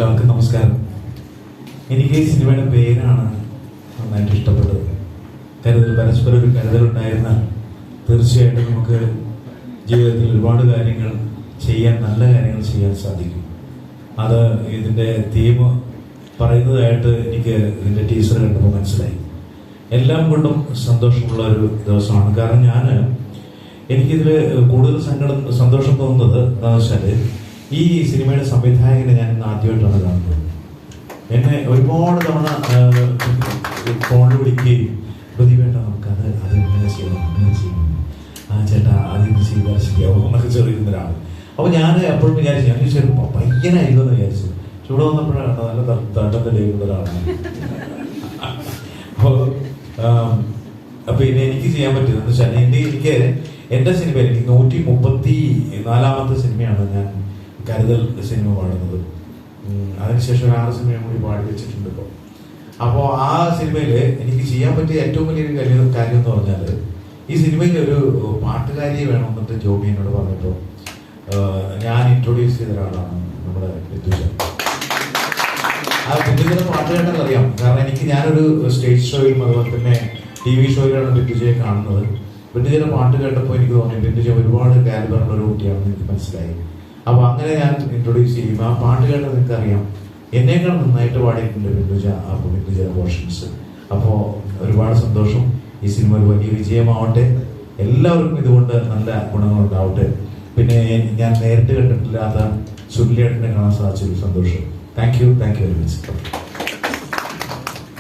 എല്ലാവർക്കും നമസ്കാരം. എനിക്ക് ഈ സിനിമയുടെ പേരാണ് നന്നായിട്ട് ഇഷ്ടപ്പെട്ടത്. പരസ്പരം ഒരു കരുതലുണ്ടായിരുന്ന തീർച്ചയായിട്ടും നമുക്ക് ജീവിതത്തിൽ ഒരുപാട് കാര്യങ്ങൾ ചെയ്യാൻ, നല്ല കാര്യങ്ങൾ ചെയ്യാൻ സാധിക്കും. അത് ഇതിൻ്റെ തീം പറയുന്നതായിട്ട് എനിക്ക് ഇതിൻ്റെ ടീച്ചർ കണ്ടപ്പോൾ മനസ്സിലായി. എല്ലാം കൊണ്ടും സന്തോഷമുള്ള ഒരു ദിവസമാണ്. കാരണം എനിക്കിതിൽ കൂടുതൽ സന്തോഷം തോന്നുന്നത് എന്താണെന്ന് വെച്ചാൽ, ഈ സിനിമയുടെ സംവിധായകനെ ഞാൻ ഇന്ന് ആദ്യമായിട്ടാണ് കാണുന്നത്. എന്നെ ഒരുപാട് തവണ ഫോണിൽ വിളിക്കുകയും പ്രതിവേണ്ട നമുക്കത് ഇങ്ങനെ ചെയ്യണം, അങ്ങനെ ചെയ്യണം, ആ ചേട്ടാ അതിന് ചെയ്താൽ ശരിയാവും എന്നൊക്കെ ചെറിയുന്ന ഒരാൾ. അപ്പോൾ ഞാൻ എപ്പോഴും വിചാരിച്ചു, ഞാൻ ചെറുപ്പം പയ്യനായിരുന്നു എന്ന് വിചാരിച്ചു. ചൂടെ വന്നപ്പോഴാണ് നല്ല തട്ടത്തിലേക്കുള്ള ഒരാളാണ്. അപ്പോൾ ഇനി എനിക്ക് ചെയ്യാൻ പറ്റുന്നത് വെച്ചാൽ, എനിക്ക് എൻ്റെ സിനിമ, എനിക്ക് 134ാമത്തെ സിനിമയാണ് ഞാൻ കരുതൽ സിനിമ പാടുന്നത്. അതിനുശേഷം ഒരു 6 സിനിമയും കൂടി പാടി വെച്ചിട്ടുണ്ട് ഇപ്പോൾ. അപ്പോൾ ആ സിനിമയിൽ എനിക്ക് ചെയ്യാൻ പറ്റിയ ഏറ്റവും വലിയൊരു കാര്യം എന്ന് പറഞ്ഞാൽ, ഈ സിനിമയിൽ ഒരു പാട്ടുകാരിയെ വേണമെന്നിട്ട് ജോബി എന്നോട് പറഞ്ഞപ്പോൾ ഞാൻ ഇൻട്രൊഡ്യൂസ് ചെയ്ത ഒരാളാണ് നമ്മുടെ ബിന്ദുജ. ആ ബിന്ദുജയുടെ പാട്ട് കേട്ടാൽ അറിയാം. കാരണം ഞാനൊരു സ്റ്റേജ് ഷോയിലും അതുപോലെ തന്നെ TV ഷോയിലാണ് ബിന്ദുജയെ കാണുന്നത്. ബിന്ദുജയുടെ പാട്ട് കേട്ടപ്പോൾ എനിക്ക് തോന്നി ബിന്ദുജ ഒരുപാട് കാലിബറുള്ള ഒരു കുട്ടിയാണെന്ന് എനിക്ക് മനസ്സിലായി. അപ്പോൾ അങ്ങനെ ഞാൻ ഇൻട്രൊഡ്യൂസ് ചെയ്യും. ആ പാട്ട് കേട്ടത് നിങ്ങൾക്കറിയാം, എന്നേക്കാൾ നന്നായിട്ട് പാടിയിട്ടുണ്ട് ബിന്ദുജ. അപ്പോൾ ബിന്ദുജയുടെ പോർഷൻസ്. അപ്പോൾ ഒരുപാട് സന്തോഷം. ഈ സിനിമ ഒരു വലിയ വിജയമാവട്ടെ. എല്ലാവർക്കും ഇതുകൊണ്ട് നല്ല ഗുണങ്ങളുണ്ടാവട്ടെ. പിന്നെ ഞാൻ നേരിട്ട് കണ്ടിട്ടില്ലാത്ത സുല്യേട്ടനെ കാണാൻ സാധിച്ചൊരു സന്തോഷം. Thank you very much.